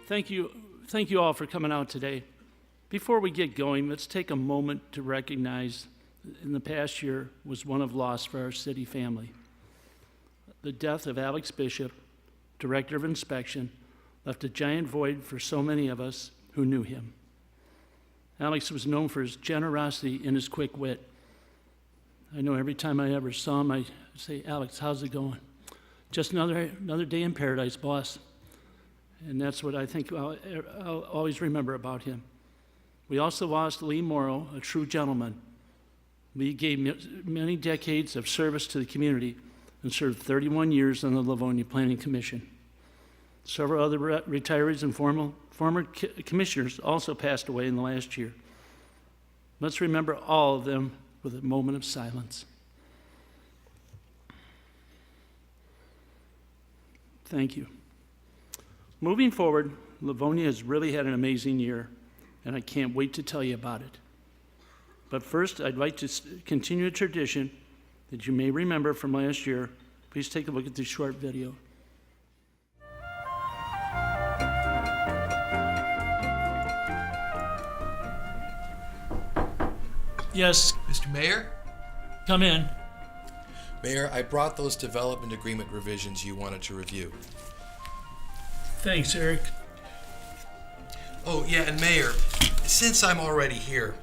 thank you all for coming out today. Before we get going, let's take a moment to recognize in the past year was one of loss for our city family. The death of Alex Bishop, Director of Inspection, left a giant void for so many of us who knew him. Alex was known for his generosity and his quick wit. I know every time I ever saw him, I say, "Alex, how's it going?" "Just another day in paradise, boss." And that's what I think I'll always remember about him. We also lost Lee Morrow, a true gentleman. Lee gave many decades of service to the community and served 31 years on the Livonia Planning Commission. Several other retirees and former commissioners also passed away in the last year. Let's remember all of them with a moment of silence. Thank you. Moving forward, Livonia has really had an amazing year, and I can't wait to tell you about it. But first, I'd like to continue a tradition that you may remember from last year. Please take a look at this short video. Yes. Mr. Mayor? Come in. Mayor, I brought those development agreement revisions you wanted to review. Thanks, Eric. Oh, yeah, and Mayor, since I'm already here,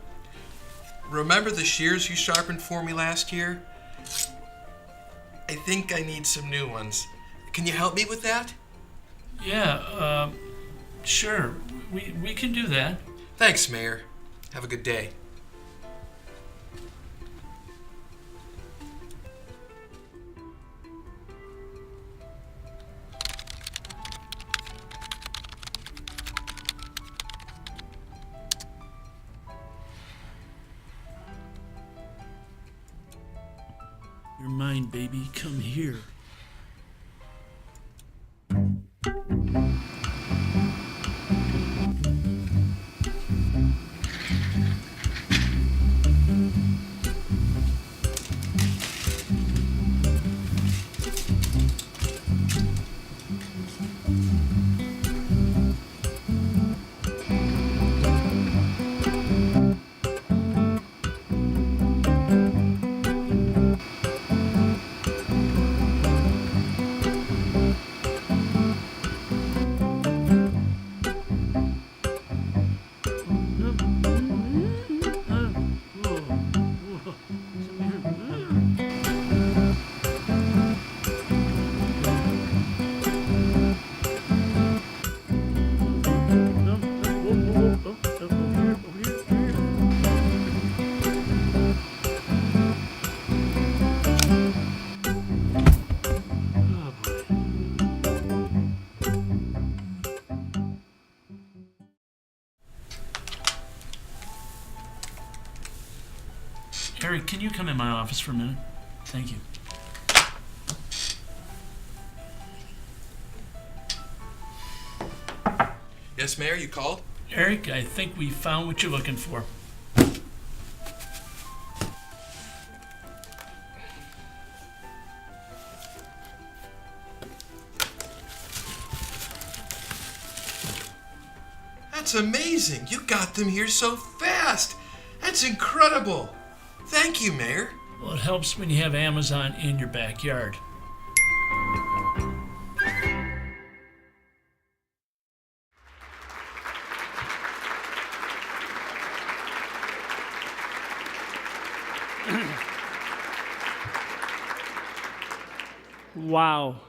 remember the shears you sharpened for me last year? I think I need some new ones. Can you help me with that? Yeah, sure. We can do that. Thanks, Mayor. Have a good day. You're mine, baby. Come here. Eric, can you come in my office for a minute? Thank you. Yes, Mayor, you called? Eric, I think we found what you're looking for. That's amazing. You got them here so fast. That's incredible. Thank you, Mayor. Well, it helps when you have Amazon in your backyard. Wow.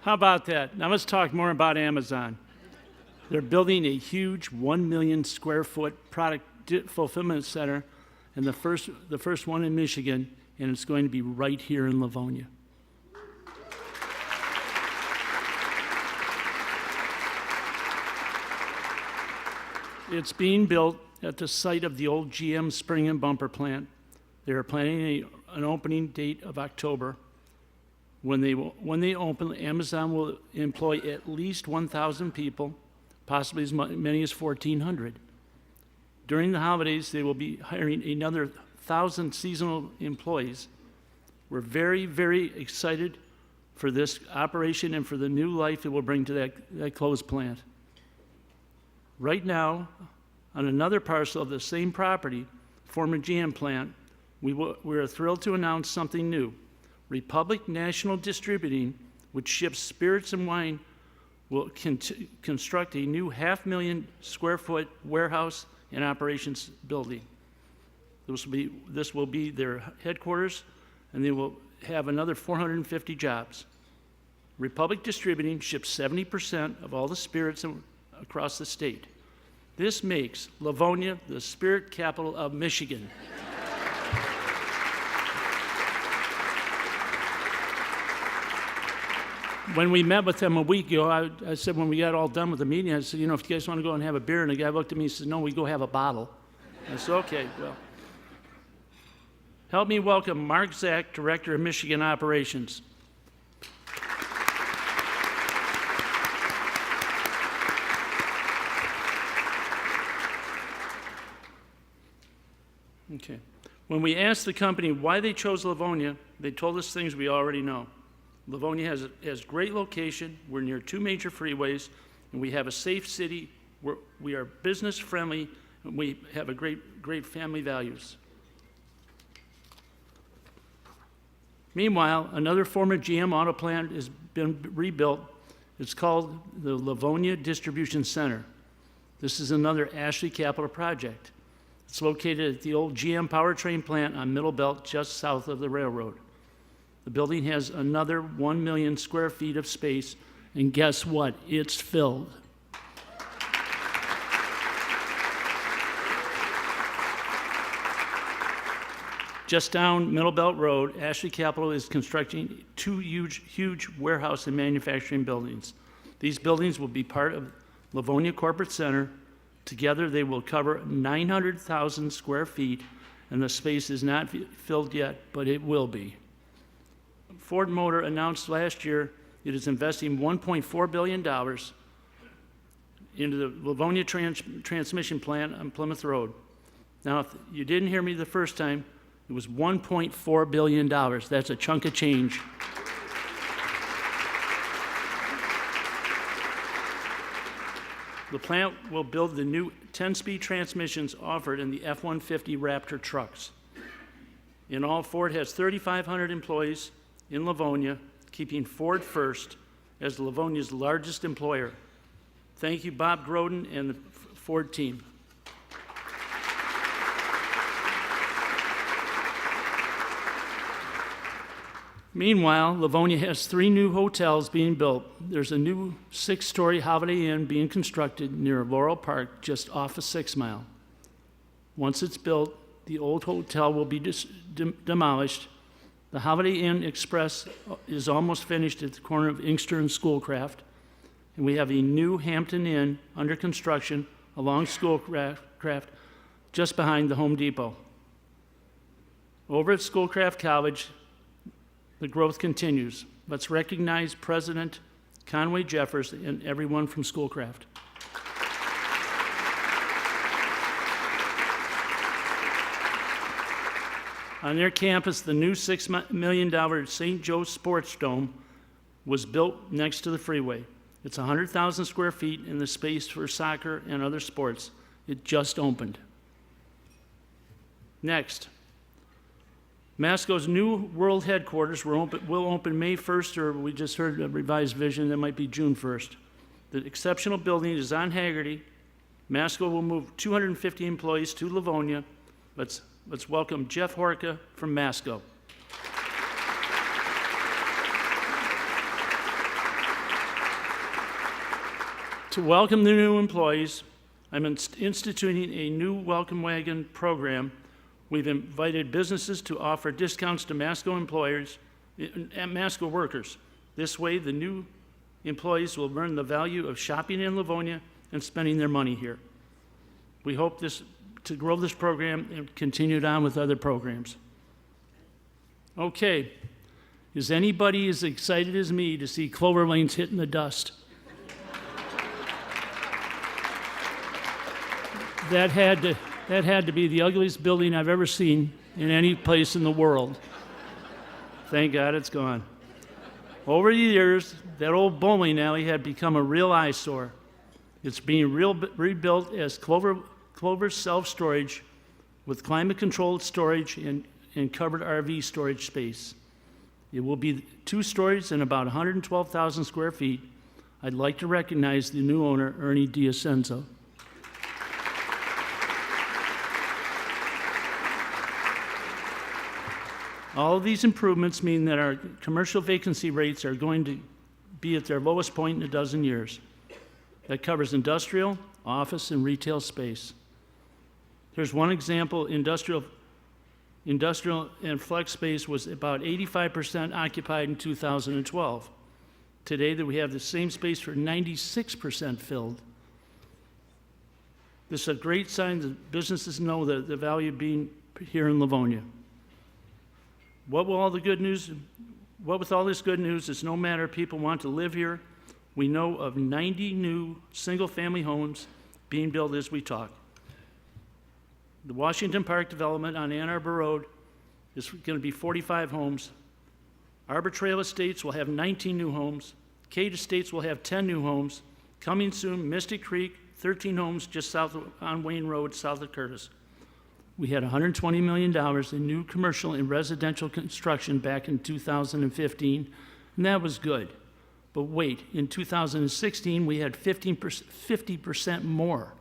How about that? Now let's talk more about Amazon. They're building a huge 1 million square foot product fulfillment center, and the first one in Michigan, and it's going to be right here in Livonia. It's being built at the site of the old GM spring and bumper plant. They are planning an opening date of October. When they open, Amazon will employ at least 1,000 people, possibly as many as 1,400. During the holidays, they will be hiring another 1,000 seasonal employees. We're very, very excited for this operation and for the new life it will bring to that closed plant. Right now, on another parcel of the same property, former GM plant, we are thrilled to announce something new. Republic National Distributing, which ships spirits and wine, will construct a new 500,000 square foot warehouse and operations building. This will be their headquarters, and they will have another 450 jobs. Republic Distributing ships 70% of all the spirits across the state. This makes Livonia the spirit capital of Michigan. When we met with them a week ago, I said, when we got all done with the meeting, I said, if you guys want to go and have a beer, and the guy looked at me and said, no, we go have a bottle. I said, okay, well. Help me welcome Mark Zach, Director of Michigan Operations. Okay. When we asked the company why they chose Livonia, they told us things we already know. Livonia has great location. We're near 2 major freeways, and we have a safe city. We are business friendly, and we have a great family values. Meanwhile, another former GM auto plant has been rebuilt. It's called the Livonia Distribution Center. This is another Ashley Capital project. It's located at the old GM powertrain plant on Middle Belt, just south of the railroad. The building has another 1 million square feet of space, and guess what? It's filled. Just down Middle Belt Road, Ashley Capital is constructing 2 huge warehouse and manufacturing buildings. These buildings will be part of Livonia Corporate Center. Together, they will cover 900,000 square feet, and the space is not filled yet, but it will be. Ford Motor announced last year it is investing $1.4 billion into the Livonia transmission plant on Plymouth Road. Now, if you didn't hear me the first time, it was $1.4 billion. That's a chunk of change. The plant will build the new 10-speed transmissions offered in the F-150 Raptor trucks. In all, Ford has 3,500 employees in Livonia, keeping Ford first as Livonia's largest employer. Thank you, Bob Groden and the Ford team. Meanwhile, Livonia has 3 new hotels being built. There's a new 6-story Holiday Inn being constructed near Laurel Park, just off of 6 Mile. Once it's built, the old hotel will be demolished. The Holiday Inn Express is almost finished at the corner of Inkster and Schoolcraft, and we have a new Hampton Inn under construction along Schoolcraft, just behind the Home Depot. Over at Schoolcraft College, the growth continues. Let's recognize President Conway Jeffers and everyone from Schoolcraft. On their campus, the new $6 million St. Joe's Sports Dome was built next to the freeway. It's 100,000 square feet in the space for soccer and other sports. It just opened. Next, Masco's new world headquarters will open May 1st, or we just heard a revised vision that might be June 1st. The exceptional building is on Haggerty. Masco will move 250 employees to Livonia. Let's welcome Jeff Horka from Masco. To welcome the new employees, I'm instituting a new Welcome Wagon program. We've invited businesses to offer discounts to Masco employers and Masco workers. This way, the new employees will learn the value of shopping in Livonia and spending their money here. We hope to grow this program and continue it on with other programs. Okay, is anybody as excited as me to see Clover Lane's hitting the dust? That had to be the ugliest building I've ever seen in any place in the world. Thank God it's gone. Over the years, that old bowling alley had become a real eyesore. It's being rebuilt as Clover self-storage with climate-controlled storage and covered RV storage space. It will be 2 stories and about 112,000 square feet. I'd like to recognize the new owner, Ernie D'Ascenzo. All of these improvements mean that our commercial vacancy rates are going to be at their lowest point in a dozen years. That covers industrial, office, and retail space. Here's one example. Industrial and flex space was about 85% occupied in 2012. Today, that we have the same space for 96% filled. This is a great sign that businesses know the value of being here in Livonia. What with all this good news is no matter if people want to live here, we know of 90 new single-family homes being built as we talk. The Washington Park development on Ann Arbor Road is going to be 45 homes. Arbor Trail Estates will have 19 new homes. Cade Estates will have 10 new homes. Coming soon, Mystic Creek, 13 homes just south on Wayne Road, south of Curtis. We had $120 million in new commercial and residential construction back in 2015, and that was good. But wait, in 2016, we had 50% more.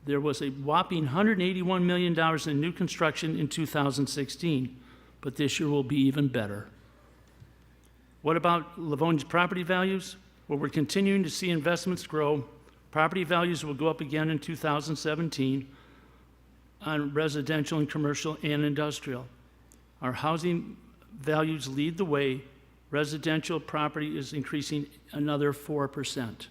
There was a whopping $181 million in new construction in 2016, but this year will be even better. What about Livonia's property values? Well, we're continuing to see investments grow. Property values will go up again in 2017 on residential and commercial and industrial. Our housing values lead the way. Residential property is increasing another 4%.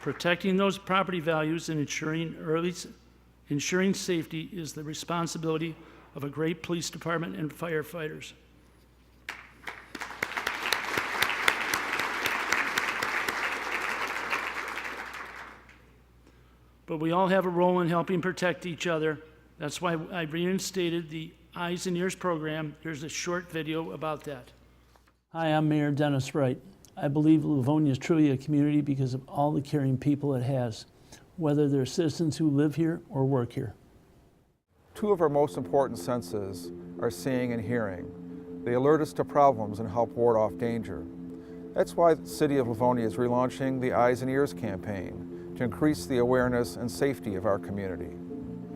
Protecting those property values and ensuring safety is the responsibility of a great police department and firefighters. But we all have a role in helping protect each other. That's why I reinstated the Eyes and Ears program. Here's a short video about that. Hi, I'm Mayor Dennis Wright. I believe Livonia is truly a community because of all the caring people it has, whether they're citizens who live here or work here. 2 of our most important senses are seeing and hearing. They alert us to problems and help ward off danger. That's why the City of Livonia is relaunching the Eyes and Ears campaign to increase the awareness and safety of our community.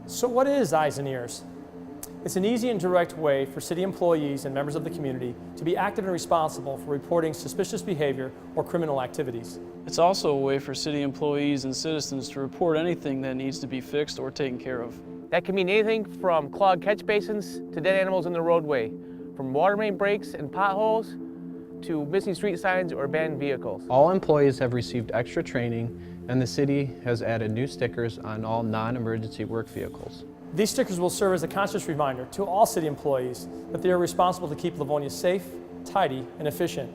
So what is Eyes and Ears? It's an easy and direct way for city employees and members of the community to be active and responsible for reporting suspicious behavior or criminal activities. It's also a way for city employees and citizens to report anything that needs to be fixed or taken care of. That can mean anything from clogged catch basins to dead animals in the roadway, from water main breaks and potholes to missing street signs or abandoned vehicles. All employees have received extra training, and the city has added new stickers on all non-emergency work vehicles. These stickers will serve as a conscious reminder to all city employees that they are responsible to keep Livonia safe, tidy, and efficient,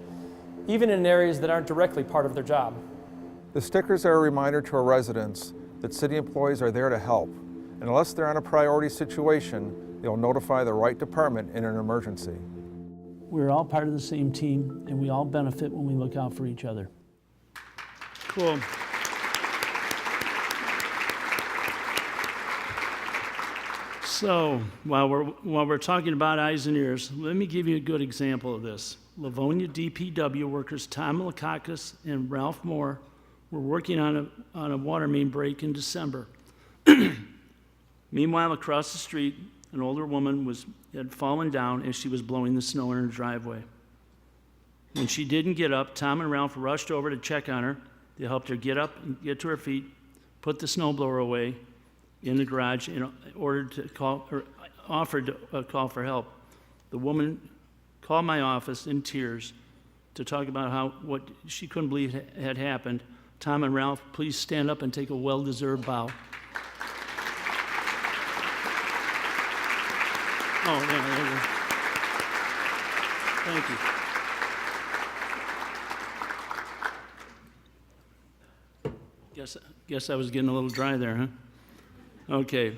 even in areas that aren't directly part of their job. The stickers are a reminder to our residents that city employees are there to help, and unless they're on a priority situation, they'll notify the right department in an emergency. We're all part of the same team, and we all benefit when we look out for each other. Cool. So, while we're talking about eyes and ears, let me give you a good example of this. Livonia DPW workers Tom Lakakis and Ralph Moore were working on a water main break in December. Meanwhile, across the street, an older woman had fallen down as she was blowing the snow in her driveway. When she didn't get up, Tom and Ralph rushed over to check on her. They helped her get up and get to her feet, put the snowblower away in the garage, and offered to call for help. The woman called my office in tears to talk about what she couldn't believe had happened. Tom and Ralph, please stand up and take a well-deserved bow. Oh, yeah, there you go. Thank you. Guess I was getting a little dry there, huh? Okay.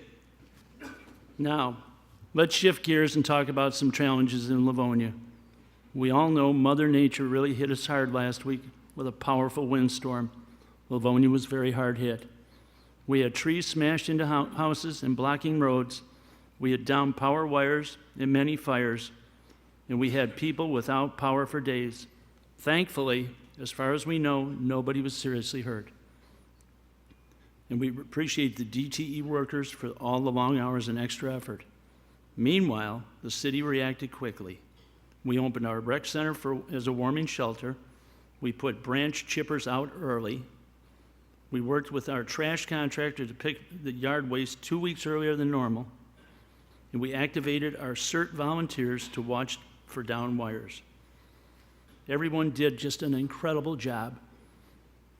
Now, let's shift gears and talk about some challenges in Livonia. We all know Mother Nature really hit us hard last week with a powerful windstorm. Livonia was very hard hit. We had trees smashed into houses and blocking roads. We had downed power wires and many fires. And we had people without power for days. Thankfully, as far as we know, nobody was seriously hurt. And we appreciate the DTE workers for all the long hours and extra effort. Meanwhile, the city reacted quickly. We opened our rec center as a warming shelter. We put branch chippers out early. We worked with our trash contractor to pick the yard waste 2 weeks earlier than normal. And we activated our CERT volunteers to watch for down wires. Everyone did just an incredible job.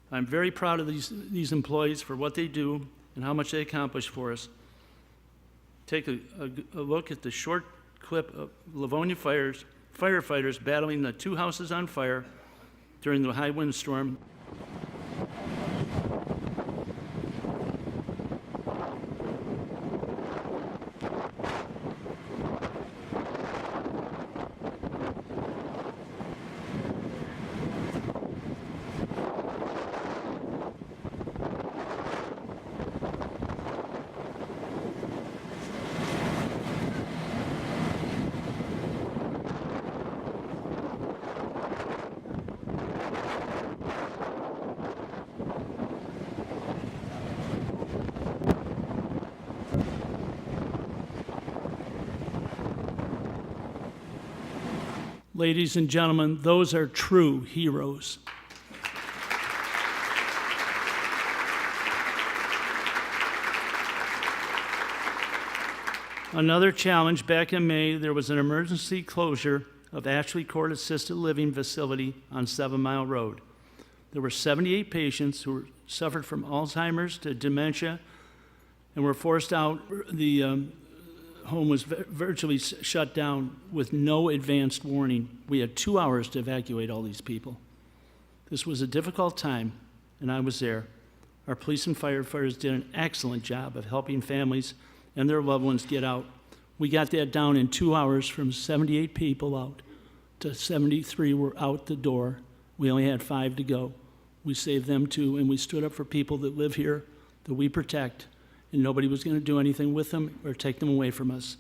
I'm very proud of these employees for what they do and how much they accomplish for us. Take a look at the short clip of Livonia firefighters battling the 2 houses on fire during the high windstorm. Ladies and gentlemen, those are true heroes. Another challenge, back in May, there was an emergency closure of Ashley Court Assisted Living Facility on 7 Mile Road. There were 78 patients who suffered from Alzheimer's to dementia and were forced out. The home was virtually shut down with no advanced warning. We had 2 hours to evacuate all these people. This was a difficult time, and I was there. Our police and firefighters did an excellent job of helping families and their loved ones get out. We got that down in 2 hours from 78 people out to 73 were out the door. We only had 5 to go. We saved them too, and we stood up for people that live here, that we protect, and nobody was going to do anything with them or take them away from us.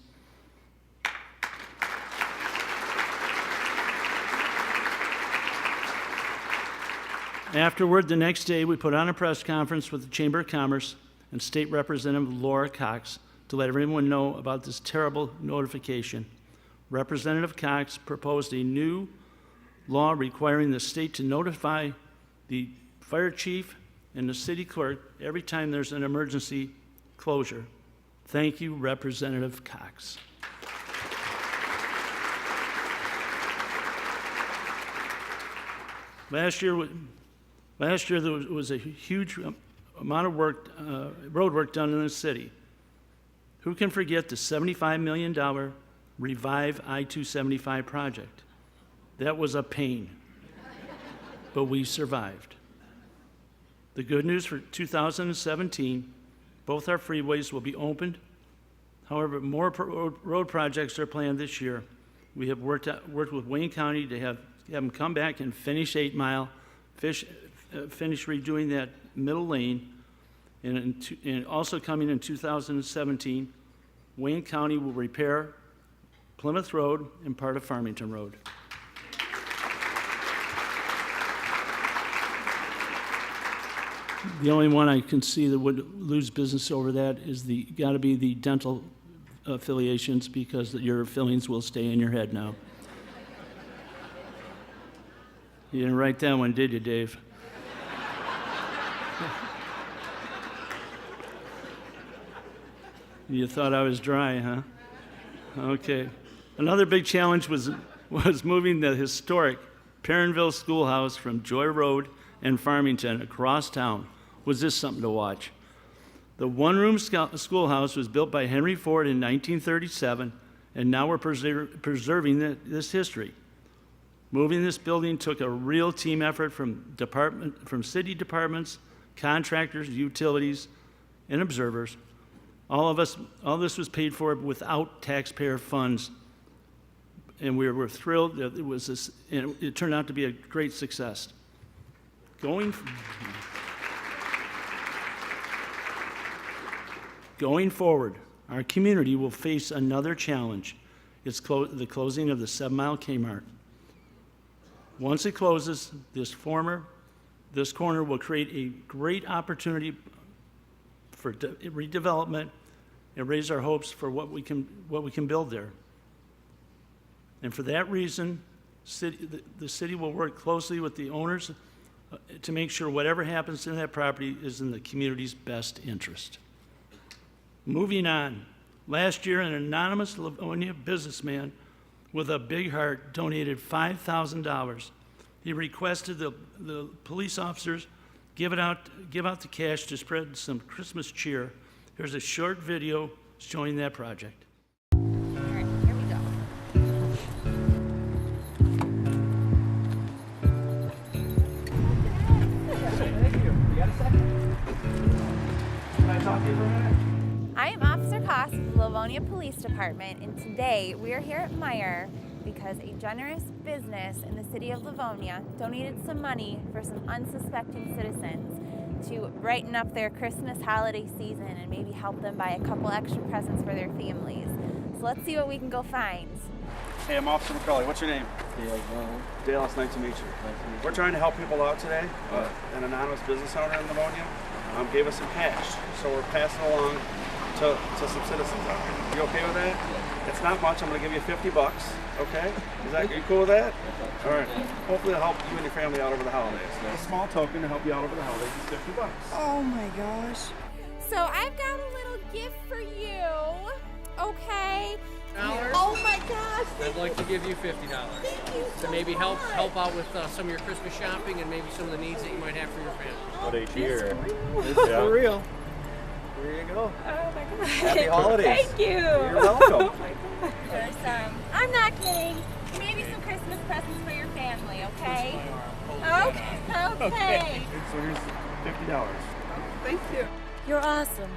Afterward, the next day, we put on a press conference with the Chamber of Commerce and State Representative Laurel to let everyone know about this terrible notification. Representative Cox proposed a new law requiring the state to notify the fire chief and the city clerk every time there's an emergency closure. Thank you, Representative Cox. Last year there was a huge amount of work, road work done in the city. Who can forget the $75 million Revive I-275 project? That was a pain, but we survived. The good news for 2017, both our freeways will be opened. However, more road projects are planned this year. We have worked with Wayne County to have them come back and finish 8 Mile, finish redoing that middle lane, and also coming in 2017, Wayne County will repair Plymouth Road and part of Farmington Road. The only one I can see that would lose business over that is got to be the dental affiliations, because your fillings will stay in your head now. You didn't write that one, did you, Dave? You thought I was dry, huh? Okay. Another big challenge was moving the historic Perrinville Schoolhouse from Joy Road and Farmington across town. Was this something to watch? The one-room schoolhouse was built by Henry Ford in 1937, and now we're preserving this history. Moving this building took a real team effort from city departments, contractors, utilities, and observers. All this was paid for without taxpayer funds. and we were thrilled that and it turned out to be a great success. Going forward, our community will face another challenge. It's the closing of the 7 Mile Kmart. Once it closes, this corner will create a great opportunity for redevelopment and raise our hopes for what we can build there. And for that reason, the city will work closely with the owners to make sure whatever happens to that property is in the community's best interest. Moving on, last year an anonymous Livonia businessman with a big heart donated $5,000. He requested the police officers give out the cash to spread some Christmas cheer. Here's a short video showing that project. All right, here we go. Thank you. You got a second? Can I talk to you for a minute? I am Officer Koss with the Livonia Police Department, and today we are here at Manor because a generous business in the city of Livonia donated some money for some unsuspecting citizens to brighten up their Christmas holiday season and maybe help them buy a couple extra presents for their families. So let's see what we can go find. Hey, I'm Officer McCauley. What's your name? Dale, it's nice to meet you. We're trying to help people out today. An anonymous business owner in Livonia gave us some cash, so we're passing along to some citizens out here. You okay with that? It's not much. I'm going to give you $50. Okay? Are you cool with that? All right. Hopefully it'll help you and your family out over the holidays. A small token to help you out over the holidays is $50. Oh my gosh. So I've got a little gift for you, okay? Oh my gosh. I'd like to give you $50 Thank you so to maybe much. help out with some of your Christmas shopping and maybe some of the needs that you might have for your family. What each year? This is For real. Here you go. Oh my gosh. Happy holidays. Thank you. You're welcome. Oh my gosh. There's I'm not kidding. Maybe some Christmas presents for your family, okay? Okay. So here's $50. Thank you. You're awesome.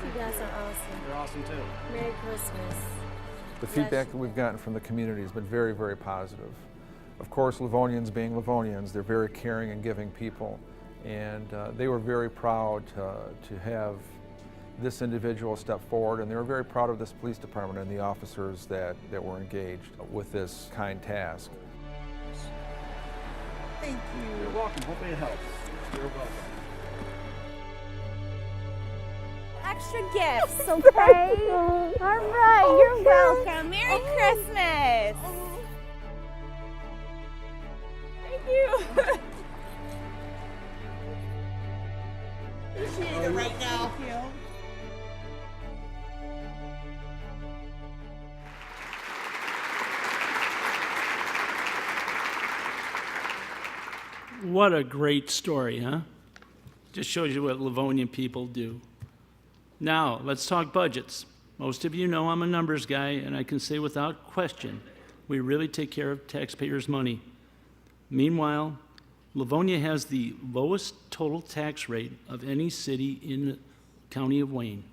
You guys are awesome. You're awesome too. Merry Christmas. The feedback that we've gotten from the community has been very, very positive. Of course, Livonians being Livonians, they're very caring and giving people, and they were very proud to have this individual step forward, and they were very proud of this police department and the officers that were engaged with this kind task. Thank you. You're welcome. Hopefully it helps. You're welcome. Extra gifts, okay? All right, you're welcome. Merry Christmas. Thank you. Appreciate it right now. What a great story, huh? Just shows you what Livonian people do. Now, let's talk budgets. Most of you know I'm a numbers guy, and I can say without question, we really take care of taxpayers' money. Meanwhile, Livonia has the lowest total tax rate of any city in the county of Wayne.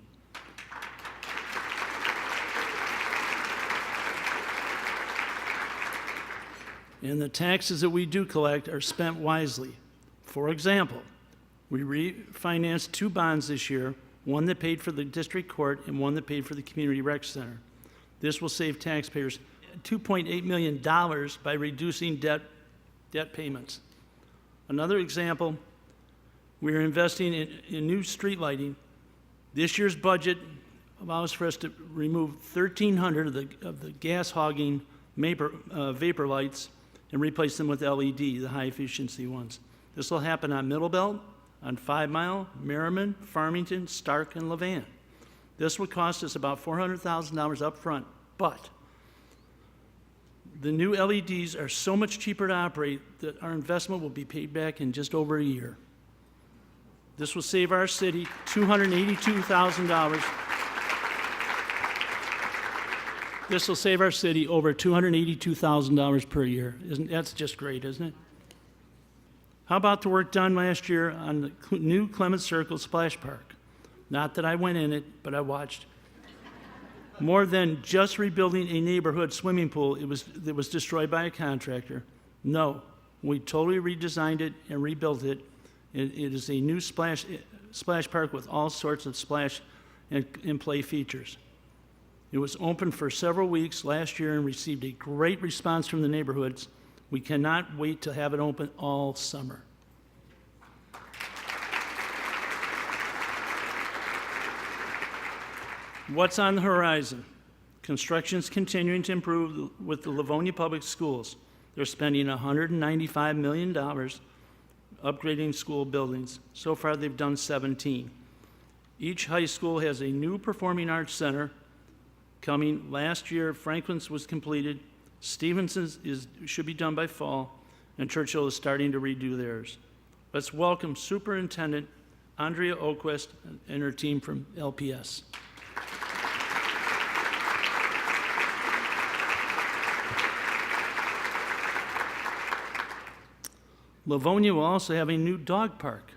And the taxes that we do collect are spent wisely. For example, we refinanced 2 bonds this year, one that paid for the district court and one that paid for the community rec center. This will save taxpayers $2.8 million by reducing debt payments. Another example, we are investing in new street lighting. This year's budget allows for us to remove 1,300 of the gas hogging vapor lights and replace them with LED, the high efficiency ones. This will happen on Middlebelt, on 5 Mile, Merriman, Farmington, Stark, and Levan. This would cost us about $400,000 up front, but the new LEDs are so much cheaper to operate that our investment will be paid back in just over a year. This will save our city $282,000. This will save our city over $282,000 per year. That's just great, isn't it? How about the work done last year on the new Clements Circle Splash Park? Not that I went in it, but I watched. More than just rebuilding a neighborhood swimming pool that was destroyed by a contractor. No, we totally redesigned it and rebuilt it. It is a new splash park with all sorts of splash and play features. It was open for several weeks last year and received a great response from the neighborhoods. We cannot wait to have it open all summer. What's on the horizon? Construction's continuing to improve with the Livonia Public Schools. They're spending $195 million upgrading school buildings. So far, they've done 17. Each high school has a new performing arts center coming. Last year, Franklin's was completed. Stevenson's should be done by fall, and Churchill is starting to redo theirs. Let's welcome Superintendent Andrea Oquist and her team from LPS. Livonia will also have a new dog park.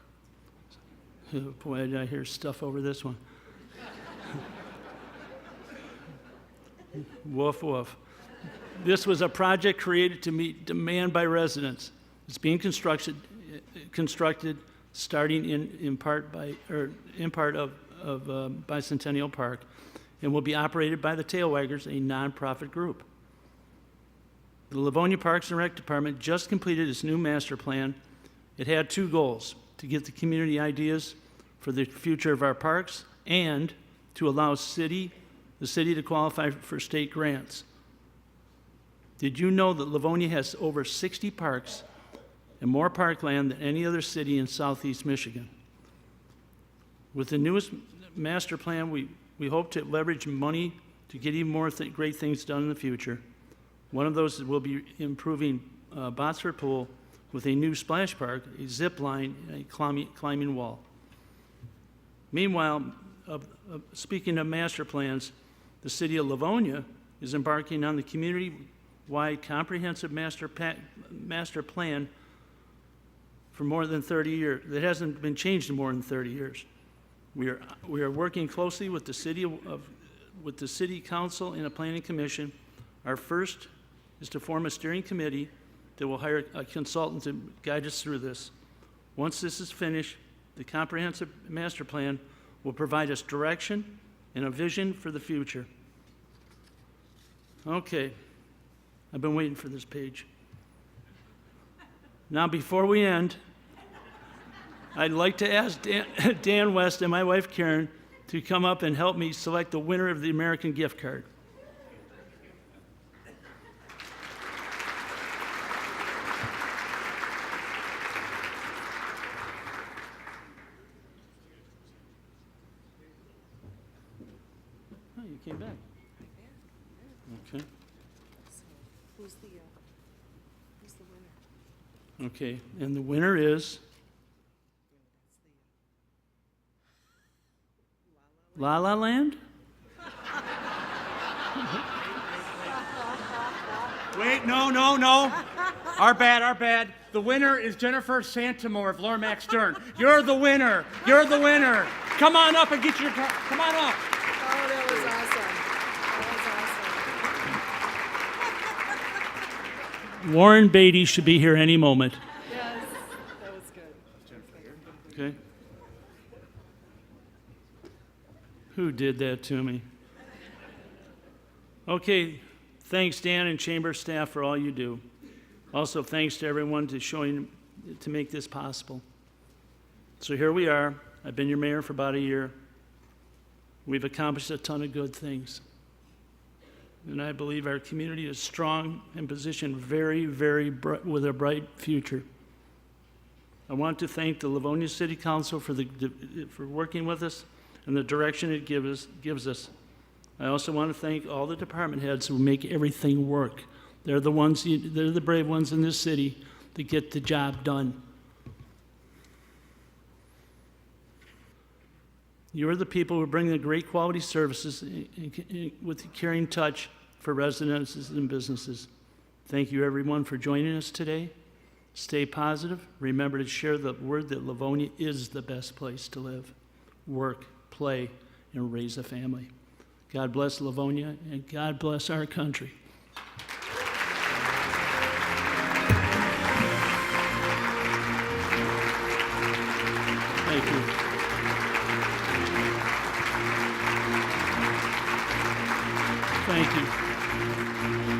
Oh, boy, did I hear stuff over this one. Woof, woof. This was a project created to meet demand by residents. It's being constructed starting in part of Bicentennial Park, and will be operated by the Tailwaggers, a nonprofit group. The Livonia Parks and Rec Department just completed its new master plan. It had two goals: to get the community ideas for the future of our parks and to allow the city to qualify for state grants. Did you know that Livonia has over 60 parks and more parkland than any other city in southeast Michigan? With the newest master plan, we hope to leverage money to get even more great things done in the future. One of those will be improving Botsford Pool with a new splash park, a zip line, and a climbing wall. Meanwhile, speaking of master plans, the city of Livonia is embarking on the community-wide comprehensive master plan for more than 30 years. That hasn't been changed in more than 30 years. We are working closely with the city council and a planning commission. Our first is to form a steering committee that will hire a consultant to guide us through this. Once this is finished, the comprehensive master plan will provide us direction and a vision for the future. Okay, I've been waiting for this page. Now, before we end, I'd like to ask Dan West and my wife Karen to come up and help me select the winner of the American gift card. Oh, you came back. Okay. Who's the winner? Okay, and the winner is La La Land? Wait, no. Our bad. The winner is Jennifer Santamore of Lormac Stern. You're the winner. Come on up and get your car. Come on up. Oh, that was awesome. Warren Beatty should be here any moment. Yes, that was good. Okay. Who did that to me? Okay, thanks Dan and chamber staff for all you do. Also, thanks to everyone to make this possible. So here we are. I've been your mayor for about a year. We've accomplished a ton of good things. And I believe our community is strong and positioned very, very bright, with a bright future. I want to thank the Livonia City Council for working with us and the direction it gives us. I also want to thank all the department heads who make everything work. They're the brave ones in this city that get the job done. You are the people who bring the great quality services with a caring touch for residents and businesses. Thank you, everyone, for joining us today. Stay positive. Remember to share the word that Livonia is the best place to live, work, play, and raise a family. God bless Livonia, and God bless our country. Thank you. Thank you.